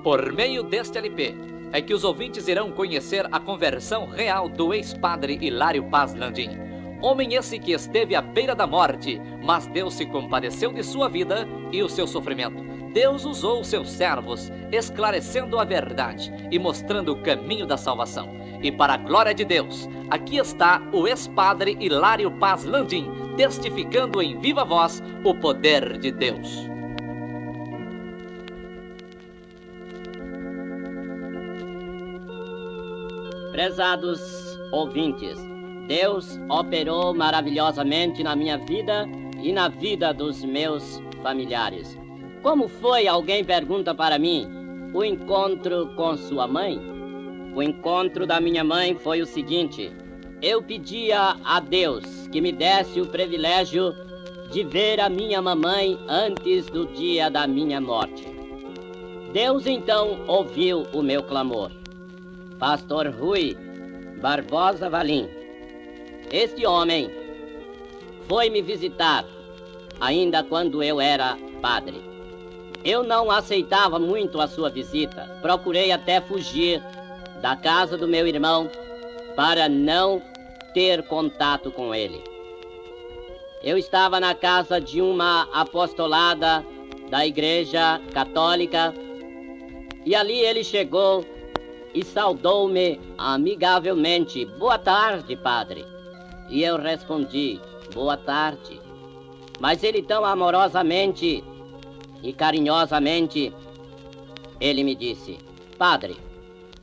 Por meio deste LP, é que os ouvintes irão conhecer a conversão real do ex-padre Hilário Paz Landim. Homem esse que esteve à beira da morte, mas Deus se compadeceu de sua vida e o seu sofrimento. Deus usou os seus servos, esclarecendo a verdade e mostrando o caminho da salvação. E para a glória de Deus, aqui está o ex-padre Hilário Paz Landim, testificando em viva voz o poder de Deus. Prezados ouvintes, Deus operou maravilhosamente na minha vida e na vida dos meus familiares. Como foi, alguém pergunta para mim, o encontro com sua mãe? O encontro da minha mãe foi o seguinte: eu pedia a Deus que me desse o privilégio de ver a minha mamãe antes do dia da minha morte. Deus então ouviu o meu clamor. Pastor Rui Barbosa Valim, este homem foi me visitar ainda quando eu era padre. Eu não aceitava muito a sua visita, procurei até fugir da casa do meu irmão para não ter contato com ele. Eu estava na casa de uma apostolada da Igreja Católica e ali ele chegou e saudou-me amigavelmente. Boa tarde, padre. E eu respondi, boa tarde. Mas ele tão amorosamente e carinhosamente, ele me disse, padre,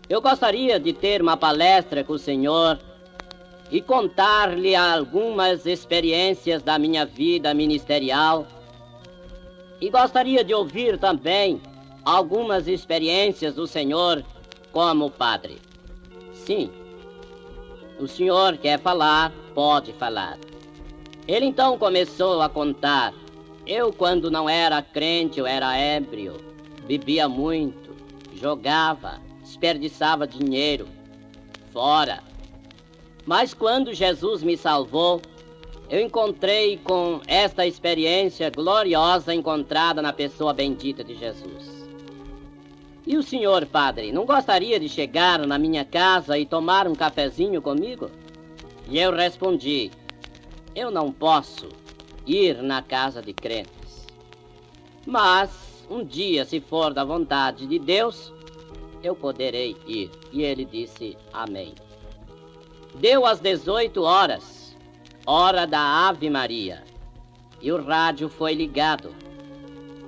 eu gostaria de ter uma palestra com o senhor e contar-lhe algumas experiências da minha vida ministerial e gostaria de ouvir também algumas experiências do senhor como padre. Sim, o senhor quer falar, pode falar. Ele então começou a contar. Eu, quando não era crente, eu era ébrio, bebia muito, jogava, desperdiçava dinheiro, fora. Mas quando Jesus me salvou, eu encontrei com esta experiência gloriosa encontrada na pessoa bendita de Jesus. E o senhor, padre, não gostaria de chegar na minha casa e tomar um cafezinho comigo? E eu respondi, eu não posso ir na casa de crentes. Mas um dia, se for da vontade de Deus, eu poderei ir. E ele disse, amém. Deu às 18 horas, hora da Ave Maria, e o rádio foi ligado.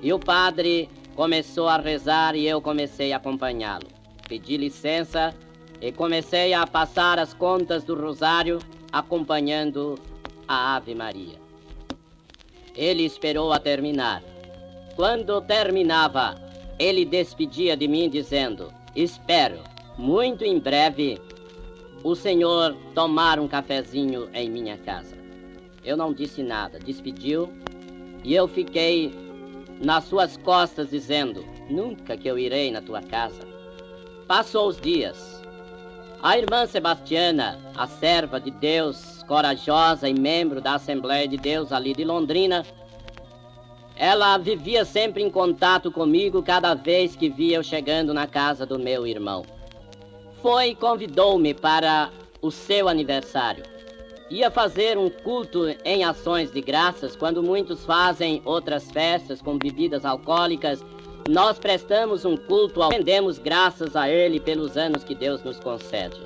E o padre começou a rezar e eu comecei a acompanhá-lo. Pedi licença e comecei a passar as contas do rosário acompanhando a Ave Maria. Ele esperou a terminar. Quando terminava, ele despedia de mim dizendo, espero, muito em breve, o senhor tomar um cafezinho em minha casa. Eu não disse nada, despediu e eu fiquei nas suas costas dizendo, nunca que eu irei na tua casa. Passou os dias. A irmã Sebastiana, a serva de Deus, corajosa e membro da Assembleia de Deus ali de Londrina, ela vivia sempre em contato comigo cada vez que via eu chegando na casa do meu irmão. Foi e convidou-me para o seu aniversário. Ia fazer um culto em ações de graças, quando muitos fazem outras festas com bebidas alcoólicas. Nós prestamos um culto, rendemos graças a Ele pelos anos que Deus nos concede.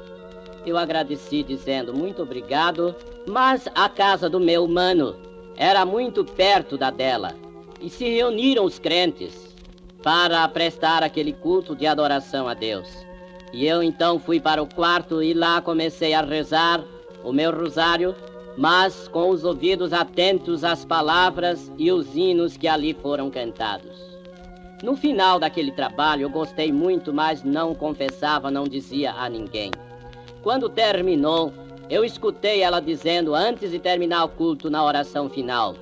Eu agradeci dizendo muito obrigado, mas a casa do meu mano era muito perto da dela. E se reuniram os crentes para prestar aquele culto de adoração a Deus. E eu então fui para o quarto e lá comecei a rezar o meu rosário, mas com os ouvidos atentos às palavras e os hinos que ali foram cantados. No final daquele trabalho eu gostei muito, mas não confessava, não dizia a ninguém. Quando terminou, eu escutei ela dizendo, antes de terminar o culto, na oração final,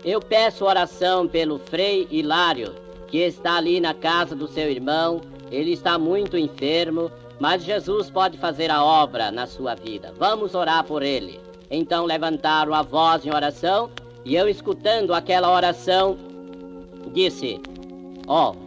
eu peço oração pelo Frei Hilário, que está ali na casa do seu irmão, ele está muito enfermo, mas Jesus pode fazer a obra na sua vida. Vamos orar por ele. Então levantaram a voz em oração E eu, escutando aquela oração, disse: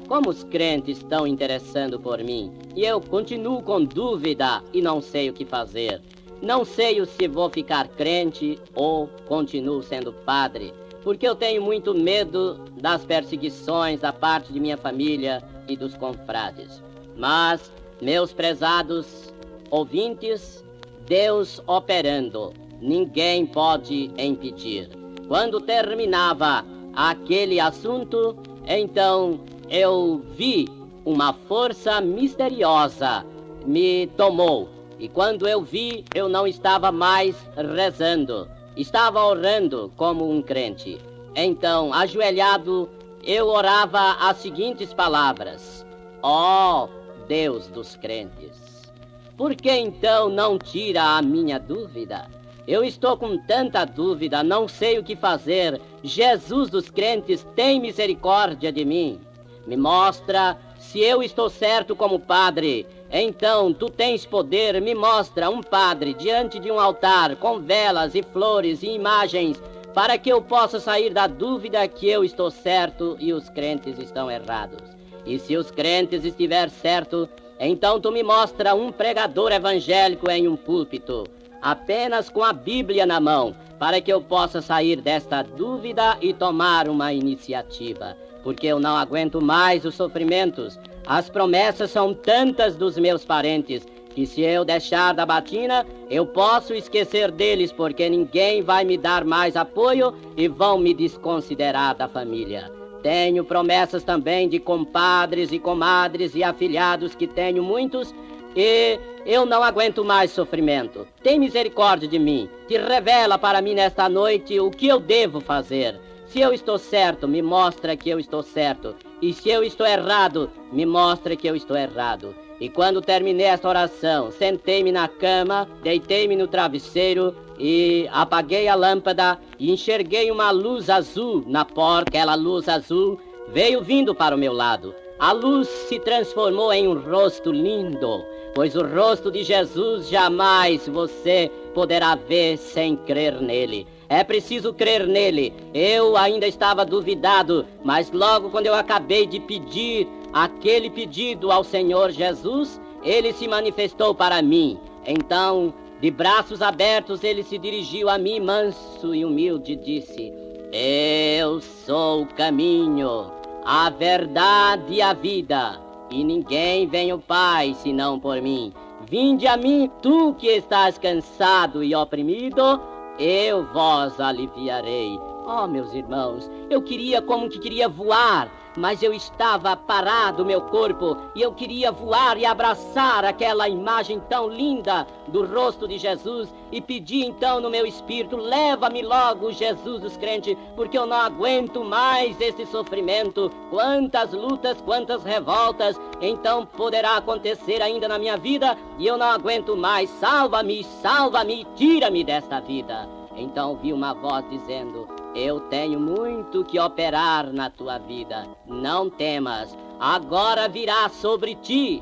como os crentes estão interessando por mim, e eu continuo com dúvida e não sei o que fazer. Não sei se vou ficar crente ou continuo sendo padre, porque eu tenho muito medo das perseguições da parte de minha família e dos confrades. Mas, meus prezados ouvintes, Deus operando, ninguém pode impedir. Quando terminava aquele assunto, então eu vi uma força misteriosa me tomou. E quando eu vi, eu não estava mais rezando, estava orando como um crente. Então, ajoelhado, eu orava as seguintes palavras: ó Deus dos crentes, por que então não tira a minha dúvida? Eu estou com tanta dúvida, não sei o que fazer. Jesus dos crentes, tem misericórdia de mim. Me mostra se eu estou certo como padre. Então, tu tens poder, me mostra um padre diante de um altar, com velas e flores e imagens, para que eu possa sair da dúvida que eu estou certo e os crentes estão errados. E se os crentes estiver certo, então tu me mostra um pregador evangélico em um púlpito, apenas com a Bíblia na mão, para que eu possa sair desta dúvida e tomar uma iniciativa, porque eu não aguento mais os sofrimentos. As promessas são tantas dos meus parentes, que se eu deixar da batina, eu posso esquecer deles, porque ninguém vai me dar mais apoio e vão me desconsiderar da família. Tenho promessas também de compadres e comadres e afilhados, que tenho muitos, e eu não aguento mais sofrimento. Tem misericórdia de mim, te revela para mim nesta noite o que eu devo fazer. Se eu estou certo, me mostra que eu estou certo. E se eu estou errado, me mostra que eu estou errado. E quando terminei esta oração, sentei-me na cama, deitei-me no travesseiro e apaguei a lâmpada e enxerguei uma luz azul na porta. Aquela luz azul veio vindo para o meu lado. A luz se transformou em um rosto lindo, pois o rosto de Jesus jamais você poderá ver sem crer nele. É preciso crer nele. Eu ainda estava duvidado, mas logo quando eu acabei de pedir aquele pedido ao Senhor Jesus, ele se manifestou para mim. Então, de braços abertos, ele se dirigiu a mim, manso e humilde, e disse: eu sou o caminho, a verdade e a vida, e ninguém vem ao Pai senão por mim. Vinde a mim, tu que estás cansado e oprimido, eu vos aliviarei. Meus irmãos, eu queria voar, mas eu estava parado, meu corpo, e eu queria voar e abraçar aquela imagem tão linda do rosto de Jesus, e pedi então no meu espírito: leva-me logo, Jesus dos crentes, porque eu não aguento mais esse sofrimento. Quantas lutas, quantas revoltas então poderá acontecer ainda na minha vida, e eu não aguento mais. Salva-me, salva-me, tira-me desta vida. Então ouvi uma voz dizendo: eu tenho muito que operar na tua vida. Não temas, agora virá sobre ti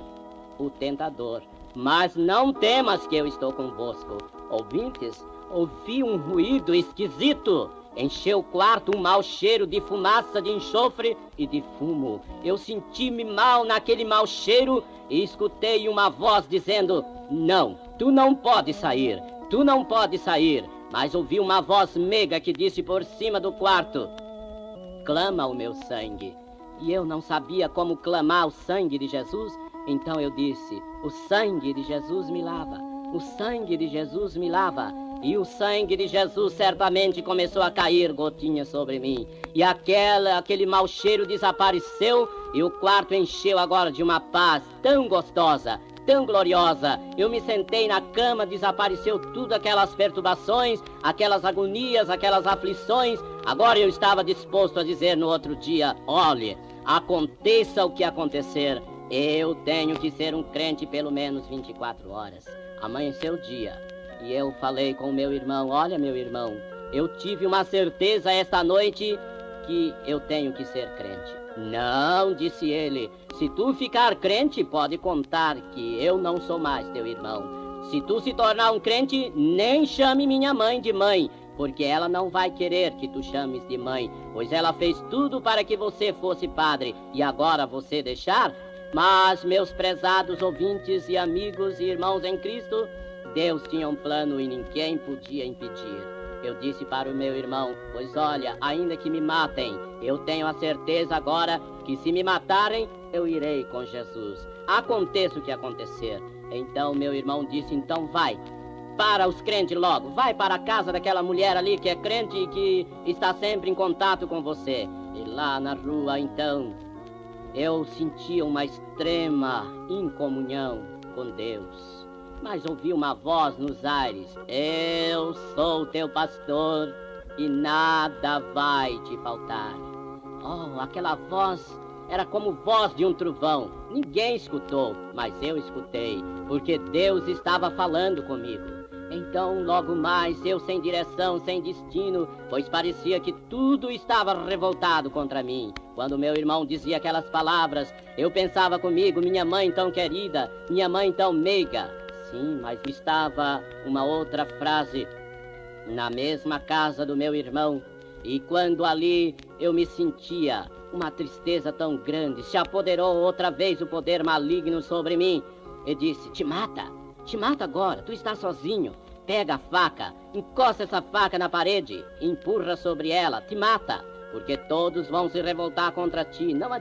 o tentador, mas não temas, que eu estou convosco. Ouvintes, ouvi um ruído esquisito. Encheu o quarto um mau cheiro de fumaça, de enxofre e de fumo. Eu senti-me mal naquele mau cheiro e escutei uma voz dizendo: não, tu não podes sair, tu não podes sair. Mas ouvi uma voz meiga que disse por cima do quarto: clama o meu sangue. E eu não sabia como clamar o sangue de Jesus. Então eu disse: o sangue de Jesus me lava, o sangue de Jesus me lava. E o sangue de Jesus certamente começou a cair gotinhas sobre mim. E aquele mau cheiro desapareceu, e o quarto encheu agora de uma paz tão gostosa, tão gloriosa. Eu me sentei na cama, desapareceu tudo, aquelas perturbações, aquelas agonias, aquelas aflições. Agora eu estava disposto a dizer no outro dia: olhe, aconteça o que acontecer, eu tenho que ser um crente pelo menos 24 horas. Amanheceu o dia e eu falei com o meu irmão: olha, meu irmão, eu tive uma certeza esta noite que eu tenho que ser crente. Não, disse ele, se tu ficar crente, pode contar que eu não sou mais teu irmão. Se tu se tornar um crente, nem chame minha mãe de mãe, porque ela não vai querer que tu chames de mãe, pois ela fez tudo para que você fosse padre, e agora você deixar? Mas, meus prezados ouvintes e amigos e irmãos em Cristo, Deus tinha um plano e ninguém podia impedir. Eu disse para o meu irmão, pois olha, ainda que me matem, eu tenho a certeza agora que se me matarem, eu irei com Jesus. Aconteça o que acontecer. Então meu irmão disse, então vai para os crentes logo, vai para a casa daquela mulher ali que é crente e que está sempre em contato com você. E lá na rua, então, eu sentia uma extrema incomunhão com Deus. Mas ouvi uma voz nos ares, eu sou teu pastor e nada vai te faltar. Oh, aquela voz era como voz de um trovão. Ninguém escutou, mas eu escutei, porque Deus estava falando comigo. Então, logo mais, eu sem direção, sem destino, pois parecia que tudo estava revoltado contra mim. Quando meu irmão dizia aquelas palavras, eu pensava comigo, minha mãe tão querida, minha mãe tão meiga. Sim, mas estava uma outra frase, na mesma casa do meu irmão, e quando ali eu me sentia uma tristeza tão grande, se apoderou outra vez o poder maligno sobre mim, e disse, te mata agora, tu estás sozinho. Pega a faca, encosta essa faca na parede, empurra sobre ela, te mata, porque todos vão se revoltar contra ti. Não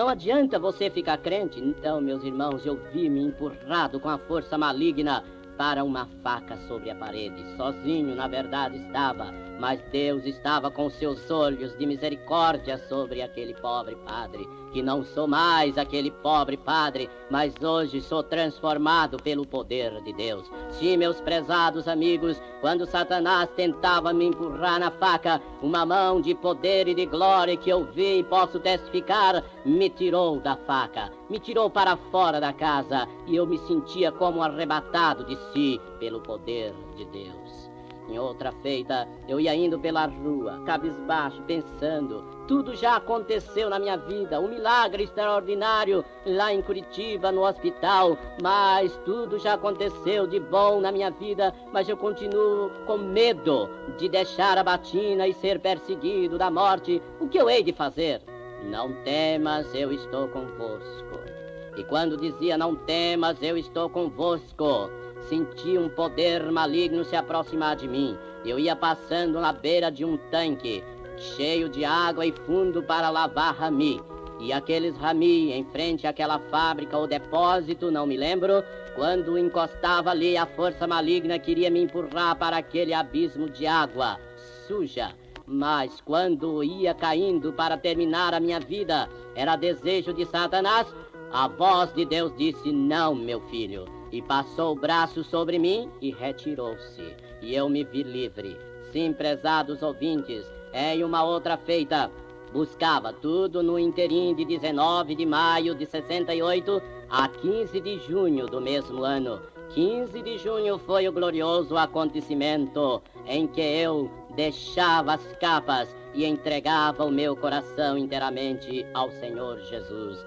adianta você ficar crente. Então, meus irmãos, eu vi-me empurrado com a força maligna para uma faca sobre a parede. Sozinho, na verdade, estava, mas Deus estava com seus olhos de misericórdia sobre aquele pobre padre, que não sou mais aquele pobre padre, mas hoje sou transformado pelo poder de Deus. Sim, meus prezados amigos, quando Satanás tentava me empurrar na faca, uma mão de poder e de glória que eu vi e posso testificar, me tirou da faca, me tirou para fora da casa, e eu me sentia como arrebatado de si pelo poder de Deus. Em outra feita, eu ia indo pela rua, cabisbaixo, pensando, tudo já aconteceu na minha vida, um milagre extraordinário lá em Curitiba, no hospital, mas tudo já aconteceu de bom na minha vida, mas eu continuo com medo de deixar a batina e ser perseguido da morte. O que eu hei de fazer? Não temas, eu estou convosco. E quando dizia não temas, eu estou convosco, senti um poder maligno se aproximar de mim. Eu ia passando na beira de um tanque, cheio de água e fundo para lavar rami. E aqueles rami, em frente àquela fábrica ou depósito, não me lembro, quando encostava ali, a força maligna queria me empurrar para aquele abismo de água suja. Mas quando ia caindo para terminar a minha vida, era desejo de Satanás, a voz de Deus disse, não, meu filho. E passou o braço sobre mim e retirou-se. E eu me vi livre. Sim, prezados ouvintes, em uma outra feita, buscava tudo no interim de 19 de maio de 68 a 15 de junho do mesmo ano. 15 de junho foi o glorioso acontecimento em que eu deixava as capas e entregava o meu coração inteiramente ao Senhor Jesus.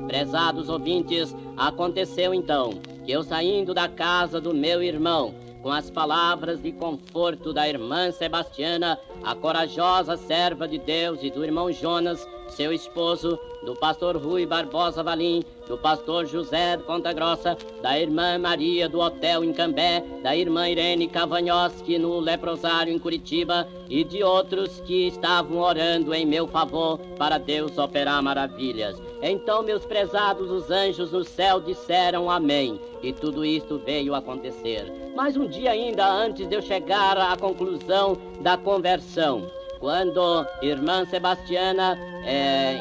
Prezados ouvintes, aconteceu então que eu, saindo da casa do meu irmão, com as palavras de conforto da irmã Sebastiana, a corajosa serva de Deus, e do irmão Jonas, seu esposo, do pastor Rui Barbosa Valim, do pastor José de Ponta Grossa, da irmã Maria do Hotel em Cambé, da irmã Irene Cavanhoski no Leprosário em Curitiba, e de outros que estavam orando em meu favor para Deus operar maravilhas. Então, meus prezados, os anjos no céu disseram amém, e tudo isto veio acontecer. Mas um dia ainda antes de eu chegar à conclusão da conversão, quando irmã Sebastiana,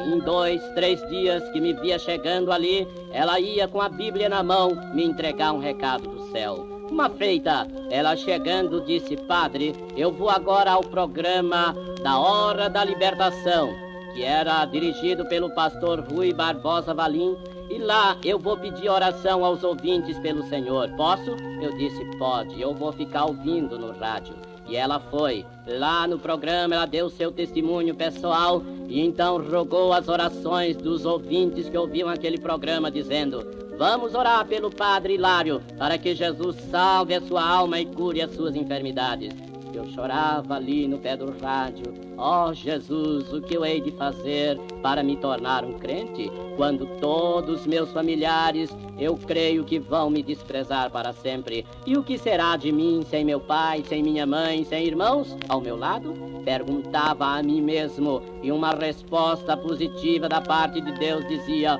em 2, 3 dias que me via chegando ali, ela ia com a Bíblia na mão me entregar um recado do céu. Uma feita, ela chegando disse: padre, eu vou agora ao programa da Hora da Libertação, que era dirigido pelo pastor Rui Barbosa Valim, e lá eu vou pedir oração aos ouvintes pelo Senhor. Posso? Eu disse: pode, eu vou ficar ouvindo no rádio. E ela foi. Lá no programa ela deu seu testemunho pessoal e então rogou as orações dos ouvintes que ouviam aquele programa, dizendo: vamos orar pelo Padre Hilário para que Jesus salve a sua alma e cure as suas enfermidades. Eu chorava ali no pé do rádio: ó Jesus, o que eu hei de fazer para me tornar um crente, quando todos meus familiares, eu creio que vão me desprezar para sempre? E o que será de mim sem meu pai, sem minha mãe, sem irmãos ao meu lado? Perguntava a mim mesmo, e uma resposta positiva da parte de Deus dizia: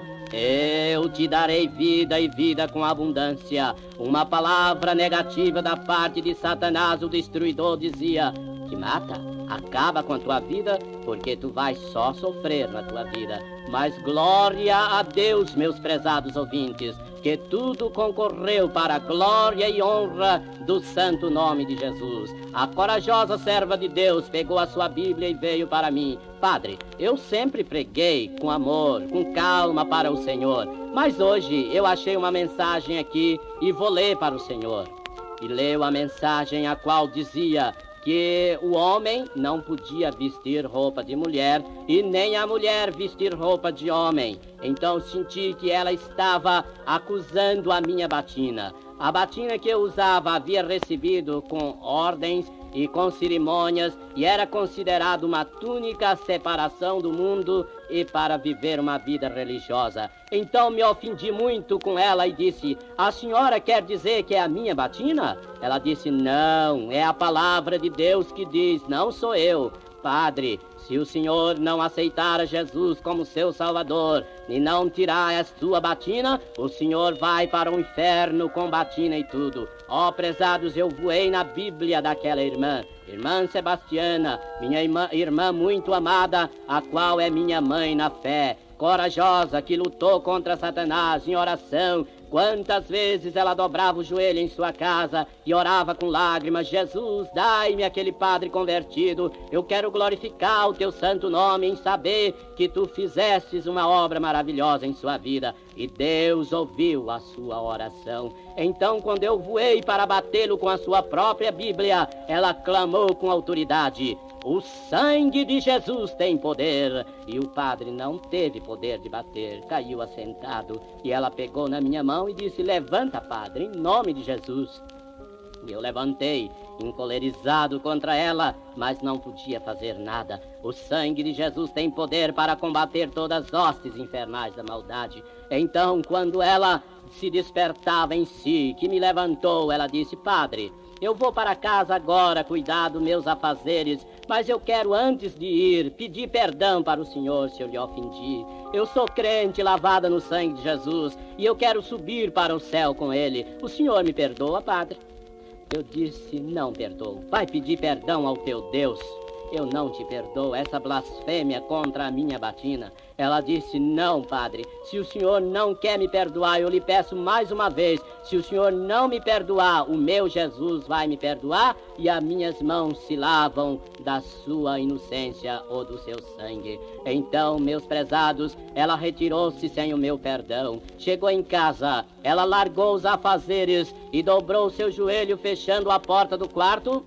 eu te darei vida e vida com abundância. Uma palavra negativa da parte de Satanás, o destruidor, dizia: te mata, acaba com a tua vida, porque tu vais só sofrer na tua vida. Mas glória a Deus, meus prezados ouvintes, que tudo concorreu para a glória e honra do santo nome de Jesus. A corajosa serva de Deus pegou a sua Bíblia e veio para mim: padre, eu sempre preguei com amor, com calma para o Senhor, mas hoje eu achei uma mensagem aqui e vou ler para o Senhor. E leu a mensagem a qual dizia que o homem não podia vestir roupa de mulher e nem a mulher vestir roupa de homem. Então senti que ela estava acusando a minha batina. A batina que eu usava havia recebido com ordens e com cerimônias e era considerado uma túnica separação do mundo e para viver uma vida religiosa. Então me ofendi muito com ela e disse: a senhora quer dizer que é a minha batina? Ela disse: não, é a palavra de Deus que diz, não sou eu. Padre, se o senhor não aceitar a Jesus como seu salvador e não tirar a sua batina, o senhor vai para o inferno com batina e tudo. Ó, prezados, eu voei na Bíblia daquela irmã Sebastiana, minha irmã muito amada, a qual é minha mãe na fé, corajosa, que lutou contra Satanás em oração. Quantas vezes ela dobrava o joelho em sua casa e orava com lágrimas: Jesus, dai-me aquele padre convertido, eu quero glorificar o teu santo nome em saber que tu fizestes uma obra maravilhosa em sua vida. E Deus ouviu a sua oração. Então, quando eu voei para batê-lo com a sua própria Bíblia, ela clamou com autoridade: o sangue de Jesus tem poder. E o padre não teve poder de bater, caiu assentado. E ela pegou na minha mão e disse: levanta, padre, em nome de Jesus. E eu levantei, encolerizado contra ela, mas não podia fazer nada. O sangue de Jesus tem poder para combater todas as hostes infernais da maldade. Então, quando ela se despertava em si, que me levantou, ela disse: padre, eu vou para casa agora cuidar dos meus afazeres, mas eu quero, antes de ir, pedir perdão para o senhor se eu lhe ofendi. Eu sou crente lavada no sangue de Jesus e eu quero subir para o céu com ele. O senhor me perdoa, padre? Eu disse: não perdoo. Vai pedir perdão ao teu Deus. Eu não te perdoo essa blasfêmia contra a minha batina. Ela disse: não, padre, se o senhor não quer me perdoar, eu lhe peço mais uma vez, se o senhor não me perdoar, o meu Jesus vai me perdoar e as minhas mãos se lavam da sua inocência ou do seu sangue. Então, meus prezados, ela retirou-se sem o meu perdão. Chegou em casa, ela largou os afazeres e dobrou seu joelho, fechando a porta do quarto,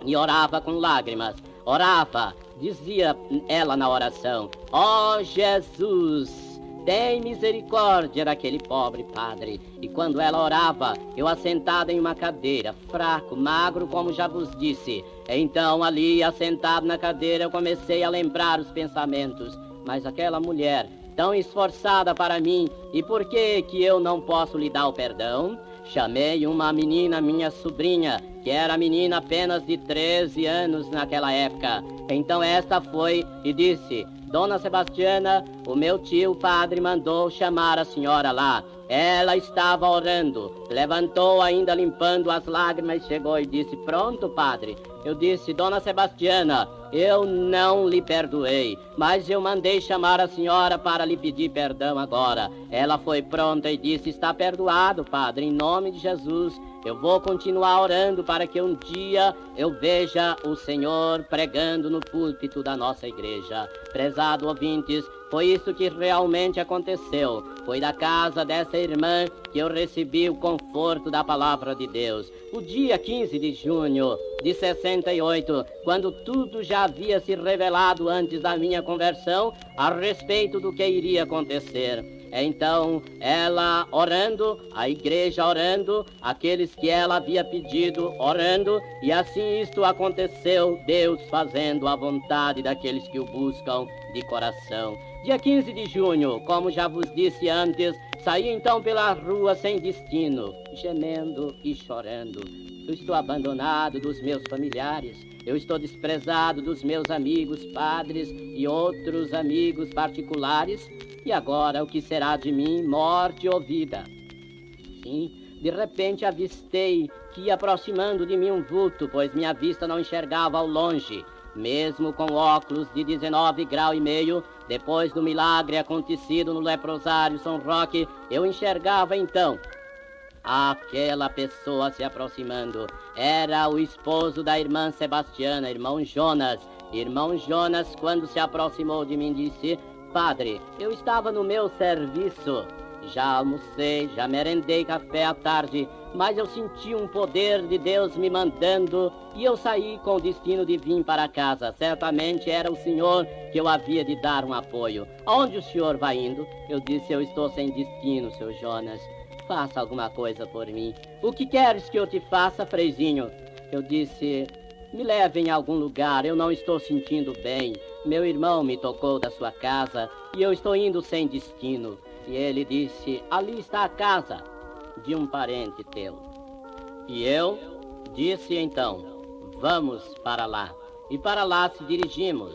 e orava com lágrimas. Orava, dizia ela na oração: ó Jesus, tem misericórdia daquele pobre padre. E quando ela orava, eu assentado em uma cadeira, fraco, magro, como já vos disse. Então ali, assentado na cadeira, eu comecei a lembrar os pensamentos. Mas aquela mulher, tão esforçada para mim, e por que eu não posso lhe dar o perdão? Chamei uma menina, minha sobrinha, que era menina apenas de 13 anos naquela época. Então esta foi e disse: Dona Sebastiana, o meu tio padre mandou chamar a senhora lá. ela estava orando, levantou ainda limpando as lágrimas, chegou e disse: pronto, padre. Eu disse: Dona Sebastiana, eu não lhe perdoei, mas eu mandei chamar a senhora para lhe pedir perdão agora. Ela foi pronta e disse: está perdoado, padre, em nome de Jesus. Eu vou continuar orando para que um dia eu veja o Senhor pregando no púlpito da nossa igreja. Prezado ouvintes, foi isso que realmente aconteceu. Foi da casa dessa irmã que eu recebi o conforto da palavra de Deus. O dia 15 de junho de 68, quando tudo já havia se revelado antes da minha conversão a respeito do que iria acontecer. Então, ela orando, a igreja orando, aqueles que ela havia pedido orando, e assim isto aconteceu, Deus fazendo a vontade daqueles que o buscam de coração. Dia 15 de junho, como já vos disse antes, saí então pela rua sem destino, gemendo e chorando. Eu estou abandonado dos meus familiares, eu estou desprezado dos meus amigos padres e outros amigos particulares. E agora o que será de mim, morte ou vida? Sim, de repente avistei que ia aproximando de mim um vulto, pois minha vista não enxergava ao longe. Mesmo com óculos de 19,5 graus, depois do milagre acontecido no leprosário São Roque, eu enxergava então aquela pessoa se aproximando. Era o esposo da irmã Sebastiana, irmão Jonas. Irmão Jonas, quando se aproximou de mim, disse: padre, eu estava no meu serviço, já almocei, já merendei café à tarde, mas eu senti um poder de Deus me mandando e eu saí com o destino de vir para casa. Certamente era o senhor que eu havia de dar um apoio. Aonde o senhor vai indo? Eu disse: eu estou sem destino, seu Jonas. Faça alguma coisa por mim. O que queres que eu te faça, freizinho? Eu disse: me leve em algum lugar, eu não estou sentindo bem. Meu irmão me tocou da sua casa e eu estou indo sem destino. E ele disse: ali está a casa de um parente teu. E eu disse então: vamos para lá. E para lá se dirigimos.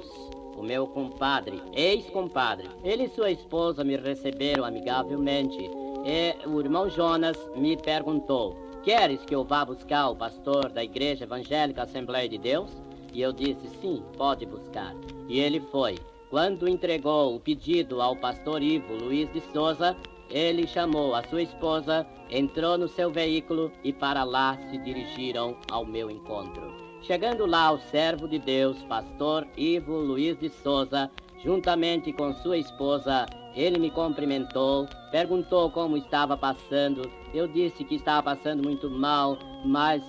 O meu compadre, ex-compadre, ele e sua esposa me receberam amigavelmente. E o irmão Jonas me perguntou: queres que eu vá buscar o pastor da Igreja Evangélica Assembleia de Deus? E eu disse: sim, pode buscar. E ele foi. Quando entregou o pedido ao pastor Ivo Luiz de Souza, ele chamou a sua esposa, entrou no seu veículo e para lá se dirigiram ao meu encontro. Chegando lá, o servo de Deus, pastor Ivo Luiz de Souza, juntamente com sua esposa, ele me cumprimentou, perguntou como estava passando. Eu disse que estava passando muito mal, mas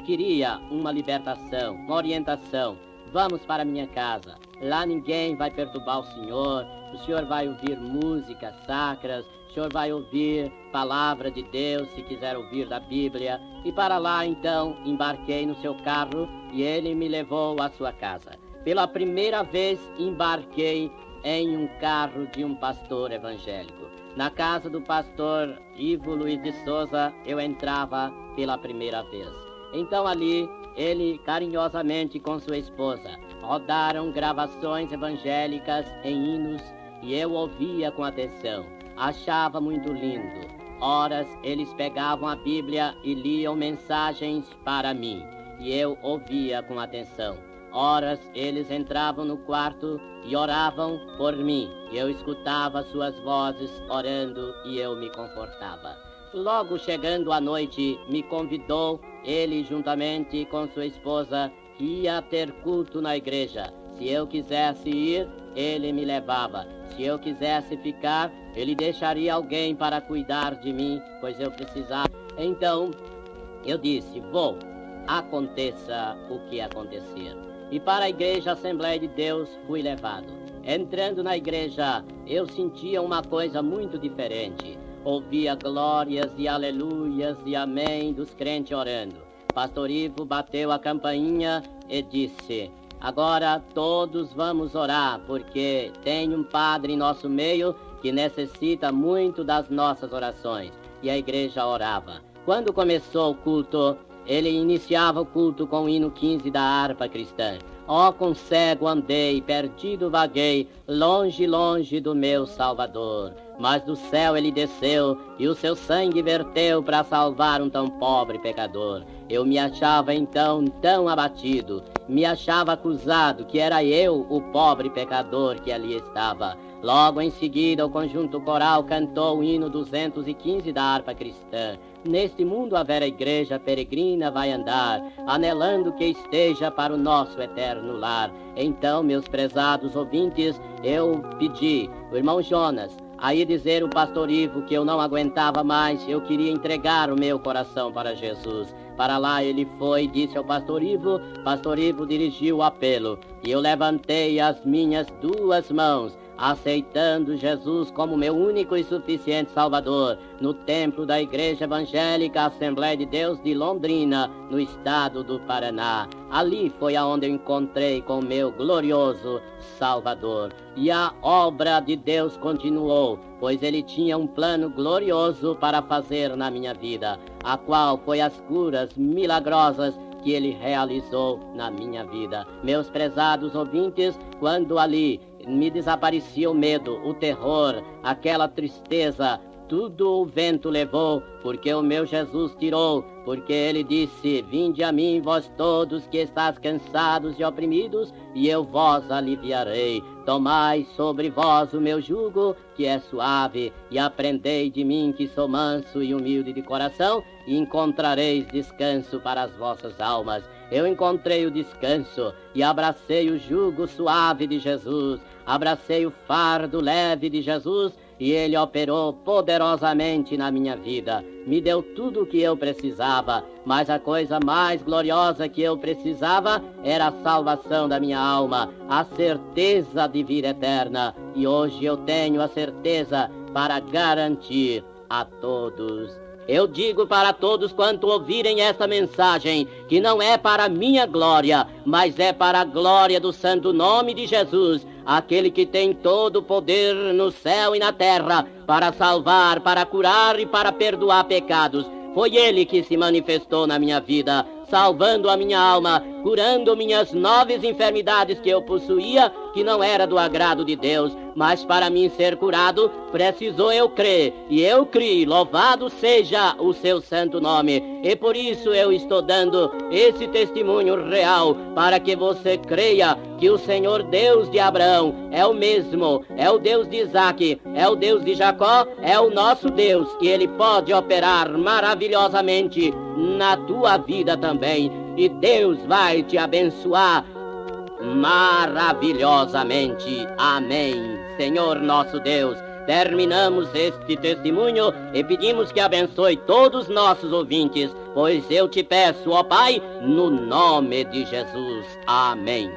queria uma libertação, uma orientação. Vamos para minha casa. Lá ninguém vai perturbar o senhor vai ouvir músicas sacras, o senhor vai ouvir palavra de Deus, se quiser ouvir da Bíblia. E para lá, então, embarquei no seu carro e ele me levou à sua casa. Pela primeira vez, embarquei em um carro de um pastor evangélico. Na casa do pastor Ivo Luiz de Souza, eu entrava pela primeira vez. Então ali, ele carinhosamente com sua esposa rodaram gravações evangélicas em hinos e eu ouvia com atenção. Achava muito lindo. Horas eles pegavam a Bíblia e liam mensagens para mim e eu ouvia com atenção. Horas eles entravam no quarto e oravam por mim. Eu escutava suas vozes orando e eu me confortava. Logo chegando à noite, me convidou, ele juntamente com sua esposa, que ia ter culto na igreja. Se eu quisesse ir, ele me levava. Se eu quisesse ficar, ele deixaria alguém para cuidar de mim, pois eu precisava. Então, eu disse: vou, aconteça o que acontecer. E para a igreja Assembleia de Deus fui levado. Entrando na igreja, eu sentia uma coisa muito diferente. Ouvia glórias e aleluias e amém dos crentes orando. Pastor Ivo bateu a campainha e disse: agora todos vamos orar, porque tem um padre em nosso meio que necessita muito das nossas orações. E a igreja orava. Quando começou o culto, ele iniciava o culto com o hino 15 da harpa cristã. Ó, com cego andei, perdido vaguei, longe, longe do meu Salvador. mas do céu ele desceu e o seu sangue verteu para salvar um tão pobre pecador. Eu me achava então tão abatido, me achava acusado que era eu o pobre pecador que ali estava. Logo em seguida o conjunto coral cantou o hino 215 da harpa cristã. Neste mundo a vera igreja peregrina vai andar, anelando que esteja para o nosso eterno lar. Então, meus prezados ouvintes, eu pedi, o irmão Jonas, aí dizer o pastor Ivo que eu não aguentava mais, eu queria entregar o meu coração para Jesus. Para lá ele foi, disse ao pastor Ivo dirigiu o apelo, e eu levantei as minhas duas mãos, aceitando Jesus como meu único e suficiente Salvador, no templo da Igreja Evangélica Assembleia de Deus de Londrina, no estado do Paraná. Ali foi aonde eu encontrei com o meu glorioso Salvador. E a obra de Deus continuou, pois ele tinha um plano glorioso para fazer na minha vida, a qual foi as curas milagrosas que ele realizou na minha vida. Meus prezados ouvintes, quando ali me desaparecia o medo, o terror, aquela tristeza, tudo o vento levou, porque o meu Jesus tirou, porque ele disse, vinde a mim vós todos que estáis cansados e oprimidos, e eu vos aliviarei. Tomai sobre vós o meu jugo, que é suave, e aprendei de mim que sou manso e humilde de coração, e encontrareis descanso para as vossas almas. Eu encontrei o descanso e abracei o jugo suave de Jesus, abracei o fardo leve de Jesus, e ele operou poderosamente na minha vida. Me deu tudo o que eu precisava, mas a coisa mais gloriosa que eu precisava era a salvação da minha alma, a certeza de vida eterna. E hoje eu tenho a certeza para garantir a todos. Eu digo para todos quanto ouvirem esta mensagem, que não é para minha glória, mas é para a glória do santo nome de Jesus, aquele que tem todo o poder no céu e na terra, para salvar, para curar e para perdoar pecados. Foi ele que se manifestou na minha vida, salvando a minha alma, curando minhas 9 enfermidades que eu possuía, que não era do agrado de Deus, mas para mim ser curado, precisou eu crer, e eu criei, louvado seja o seu santo nome, e por isso eu estou dando esse testemunho real, para que você creia que o Senhor Deus de Abraão é o mesmo, é o Deus de Isaac, é o Deus de Jacó, é o nosso Deus, que ele pode operar maravilhosamente na tua vida também, e Deus vai te abençoar maravilhosamente. Amém. Senhor nosso Deus, terminamos este testemunho e pedimos que abençoe todos os nossos ouvintes, pois eu te peço, ó Pai, no nome de Jesus. Amém.